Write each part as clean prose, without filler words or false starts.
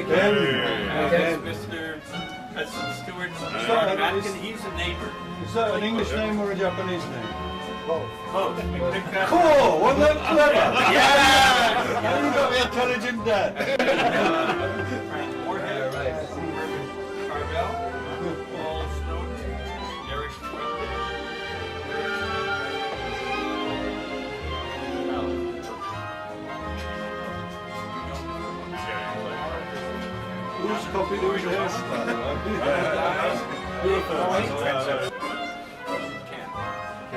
Ken. Mr. Stewart. He's a neighbor. Is that an English name or a Japanese name? Both. We picked that. Cool! Wasn't that clever? Yeah! You got the intelligent dad. Frank Moorhead. Carvel. Paul Snowden. Eric Twelve. Who's copied who's hairstyle?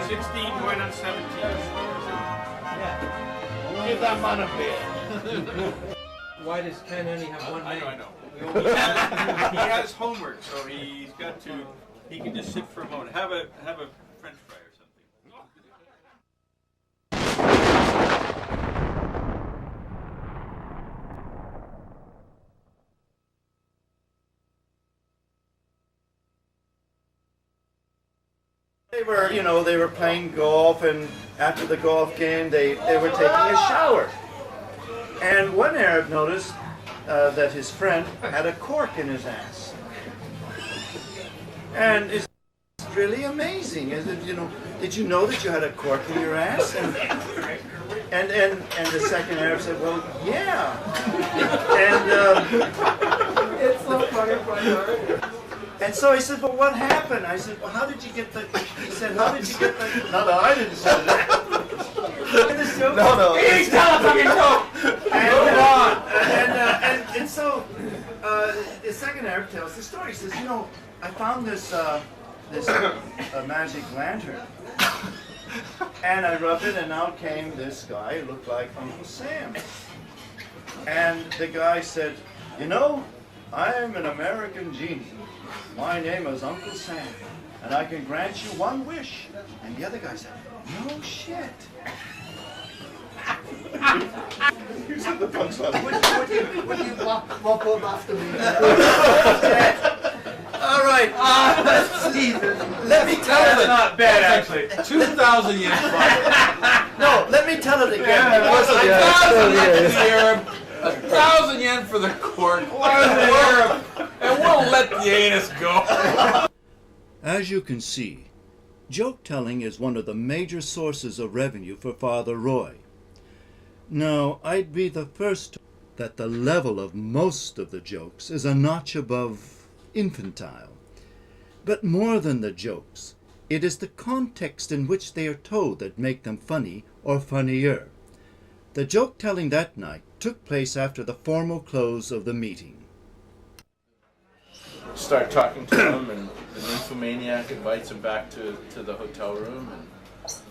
16 going on 17. Give that man a beer. Why does Ken only have one name? I know. He has homework, so he's got to. He can just sit for a moment. Have a French fry or something. They were playing golf, and after the golf game, they were taking a shower. And one Arab noticed that his friend had a cork in his ass. And it's really amazing. Did you know that you had a cork in your ass? And the second Arab said, well, yeah. And It's so funny. and so he said, but what happened? I said, well, how did you get the... He said, how did you get the... No, I didn't say that. No. He's telling a fucking joke! And so the second Arab tells the story. He says, I found this magic lantern. And I rubbed it, and out came this guy who looked like Uncle Sam. And the guy said, I'm an American genie. My name is Uncle Sam, and I can grant you one wish. And the other guy said, no shit. You said the punchline. Would you mop up after me? All right. Let me tell it. That's not bad, actually. 2,000 yen fine. No, let me tell it again. Yeah, because I- 1,000 yen for the Arab, 1,000 yen for the court, one for the Arab, and we'll let the anus go. As you can see, joke telling is one of the major sources of revenue for Father Roy. Now, I'd be the first to that the level of most of the jokes is a notch above infantile. But more than the jokes, it is the context in which they are told that make them funny or funnier. The joke telling that night took place after the formal close of the meeting. Start talking to him, and the nymphomaniac invites him back to the hotel room, and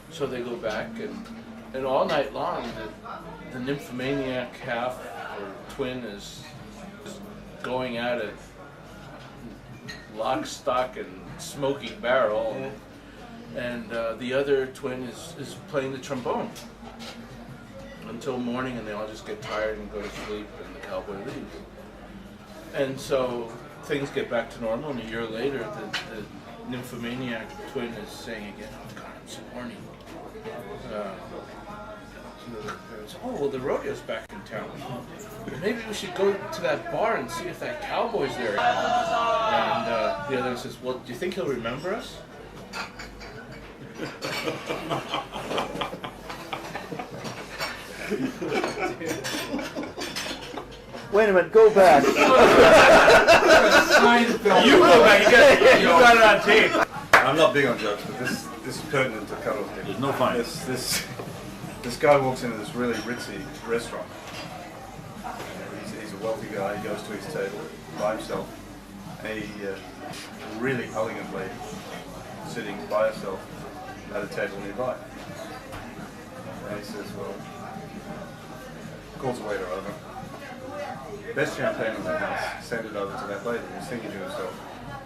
so they go back, and all night long the nymphomaniac half or twin is going at it lock, stock, and smoking barrel, and the other twin is playing the trombone until morning, and they all just get tired and go to sleep, and the cowboy leaves. And so things get back to normal, and a year later, the nymphomaniac twin is saying again, oh God, I'm so horny. Oh, well, the rodeo's back in town. Maybe we should go to that bar and see if that cowboy's there. And the other says, well, do you think he'll remember us? Wait a minute, go back. You go back. You got it on tape. I'm not big on jokes, but this is pertinent to cut off. There's no fine. This guy walks into this really ritzy restaurant. He's a wealthy guy. He goes to his table by himself. And he really elegant lady sitting by herself at a table nearby. And he says, well, calls the waiter over. Best champagne in the house. Send it over to that lady. He's thinking to himself,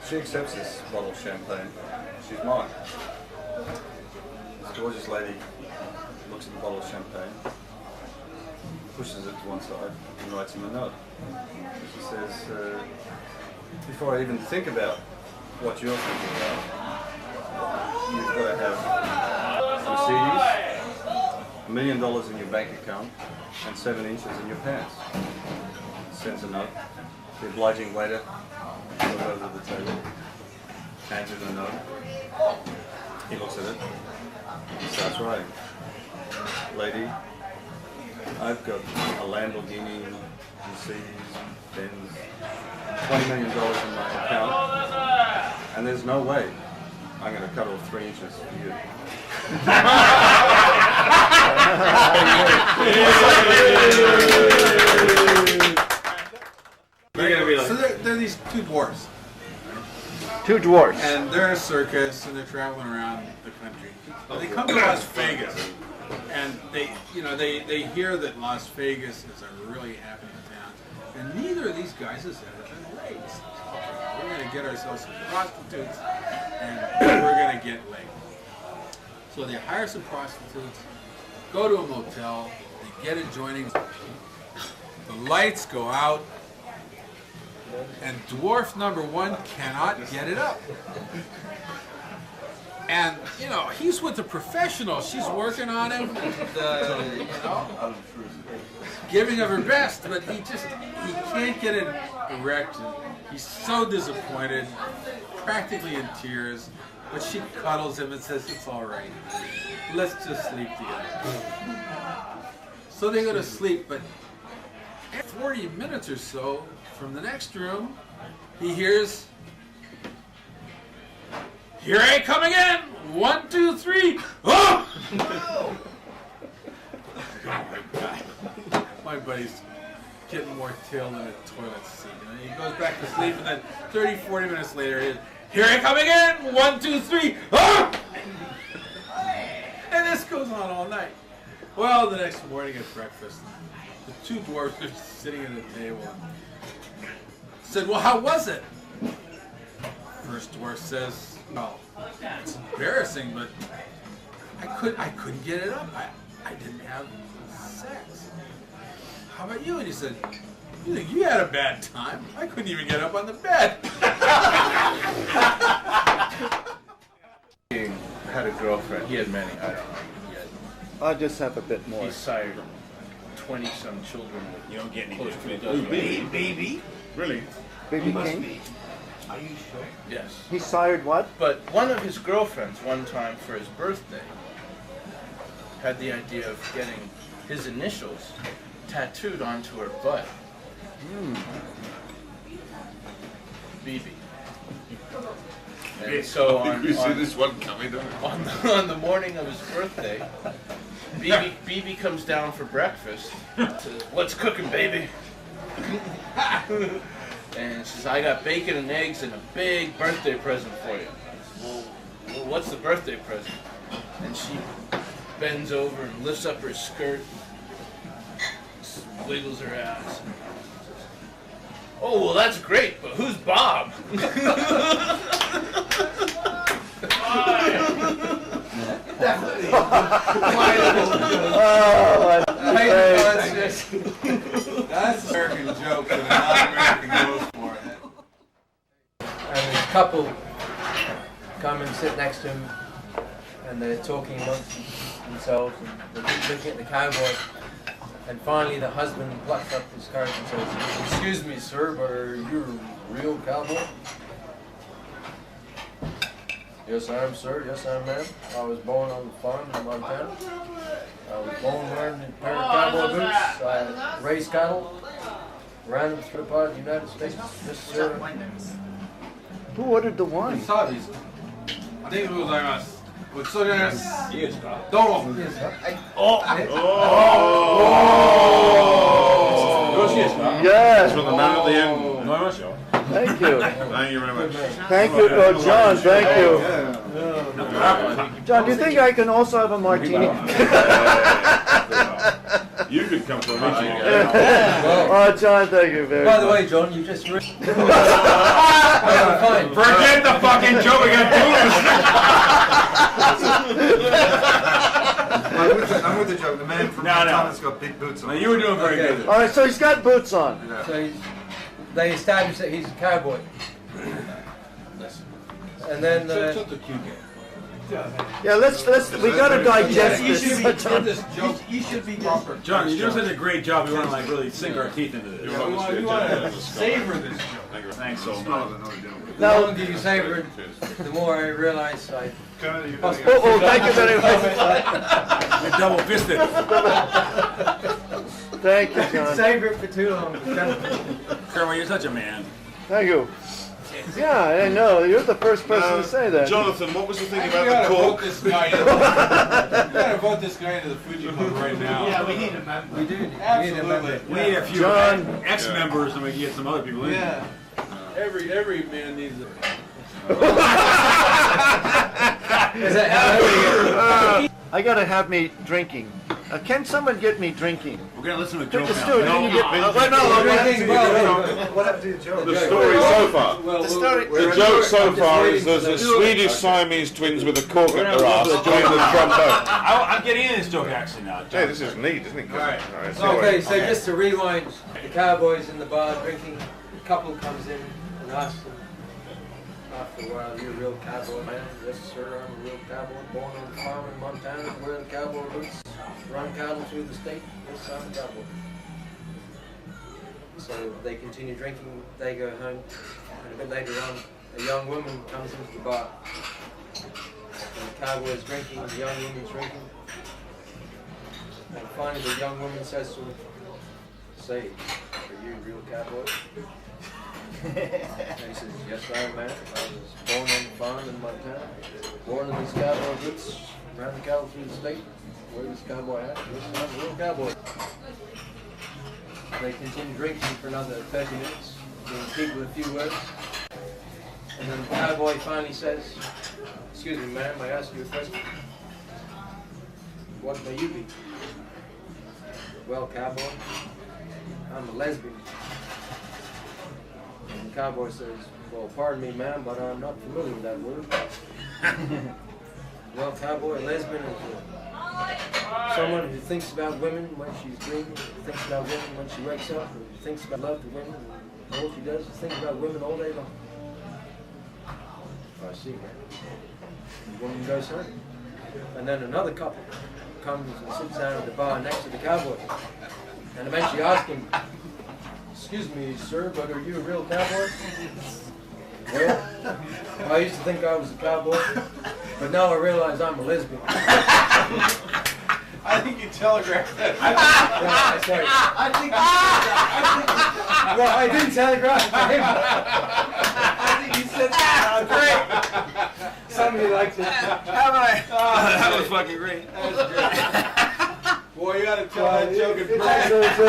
she accepts this bottle of champagne. She's mine. This gorgeous lady looks at the bottle of champagne, pushes it to one side, and writes him a note. She says, before I even think about what you're thinking about, you've got to have Mercedes, $1 million in your bank account, and 7 inches in your pants. Sends a note, The obliging waiter goes over to the table, hands him a note. He looks at it. He starts writing. Lady, I've got a Lamborghini, Mercedes, Benz, $20 million in my account, and there's no way I'm going to cut off 3 inches for you. So there are these two dwarfs, Two dwarfs. and they're in a circus, and they're traveling around the country. But they come to Las Vegas, and they hear that Las Vegas is a really happening town, and neither of these guys has ever been laid. So, okay, we're going to get ourselves some prostitutes, and we're going to get laid. So they hire some prostitutes, go to a motel, they get adjoining. The lights go out, and dwarf number 1 cannot get it up. And, he's with the professional. She's working on him, and, giving of her best, but he can't get it erect. And he's so disappointed, practically in tears. But she cuddles him and says, it's all right. Let's just sleep together. So they go to sleep, but 40 minutes or so from the next room, he hears, "Here I come again! 1, 2, 3! Oh!" Oh my God. My buddy's getting more tail than a toilet seat. He goes back to sleep, and then 30, 40 minutes later, "Here I come again! 1, 2, 3! Oh!" And this goes on all night. Well, the next morning at breakfast, the two dwarfs are sitting at the table. Said, "Well, how was it?" First dwarf says, "Well, it's embarrassing, but I couldn't get it up. I didn't have sex." "How about you?" And he said, "You think you had a bad time? I couldn't even get up on the bed." He had a girlfriend. He had many. I don't know. I'll just have a bit more. He sired 20-some children. You don't get any Close to a different. dozen. Baby? Really? Baby King? Are you sure? Yes. He sired what? But one of his girlfriends, one time for his birthday, had the idea of getting his initials tattooed onto her butt. BB. And so on the morning of his birthday, BB comes down for breakfast. Says, "What's cooking, baby?" And she says, "I got bacon and eggs and a big birthday present for you." Well, what's the birthday present? And she bends over and lifts up her skirt, wiggles her ass. "Oh, well, that's great, but who's Bob?" That's an American joke, but a non-American goes for it. And this couple come and sit next to him, and they're talking amongst themselves, and they're looking at the cowboy. And finally, the husband plucks up his courage and says, "Excuse me, sir, but are you a real cowboy?" "Yes, I am, sir. Yes, I am, ma'am. I was born on the farm in Montana. I was born wearing a pair of cowboy boots. I raised cattle, ran them through the United States. Yes, sir." Who ordered the wine? ありがとうございます。ごちそうさまです。いいですか？どうも。よろしいですか？ Yes. From the man at the end. 飲みましょう。 Thank you. Thank you very much. Thank you. Oh, John, thank you. John, do you think I can also have a martini? You could come for a meeting. Oh, John, thank you very much. By the way, John, you just fine. Forget the fucking joke, we got I'm with the joke. The man from Montana's got big boots on. You were doing very good. All right, so he's got boots on. So they established that he's a cowboy. And then Yeah, let's we gotta digest You should be this. give this joke. You should be proper. John, you're doing such a great job. We want to like really sink our teeth into this. We want to savor this joke. Thanks so much. The longer you savor it, the more I realize I. Oh, thank you very much. You're double fisted. Thank you, I John. savor it for too long. Kermit, you're such a man. Thank you. Yeah, I know. You're the first person to say that. Jonathan, what was the thing We about gotta the vote cork? this guy in. We gotta vote this guy into the Fuji Club right now. Yeah, we need a member. We do. Absolutely. We need a few John. ex-members and we can get some other people in. Yeah. Every man needs a. Is that I gotta have me drinking. Can someone get me drinking? We're going to listen to a Take joke the now. story. Can you get, What happened to the joke? The story so far. Well, The story- The joke so far is there's a Swedish Siamese twins with a cork at their ass playing the trombone. I'm getting in this joke actually now. Hey, this is neat, isn't it? All right. Okay, so just to rewind, the cowboys in the bar drinking, a couple comes in and asks them, after a while, "You're a real cowboy, man?" "Yes, sir, I'm a real cowboy, born on a farm in Montana, wear the cowboy boots, run cattle through the state. Yes, I'm a cowboy." So they continue drinking, they go home, and a bit later on, a young woman comes into the bar. And the cowboy's drinking, the young woman's drinking. And finally the young woman says to him, "Say, are you a real cowboy?" And he says, "Yes, I am, man. I was born on the farm in Montana, born in these cowboy boots, ran the cattle through the state, wear this cowboy hat. Yes, I'm a real cowboy." They continue drinking for another 30 minutes, being people a few words. And then the cowboy finally says, "Excuse me, ma'am, I ask you a question. What may you be?" "Well, cowboy, I'm a lesbian." And the cowboy says, "Well, pardon me, ma'am, but I'm not familiar with that word." "Well, cowboy, a lesbian is someone who thinks about women when she's dreaming, thinks about women when she wakes up, who thinks about love to women, and all she does is think about women all day long." "I see, man." The woman goes home. And then another couple comes and sits down at the bar next to the cowboy. And eventually asks him, "Excuse me, sir, but are you a real cowboy?" "Well, I used to think I was a cowboy, but now I realize I'm a lesbian." I think you telegraphed that. Sorry. Well, I didn't telegraph it to him. I think you said that. Great. Somebody likes it. That was fucking great. Boy, you gotta tell that joke in It's private. also-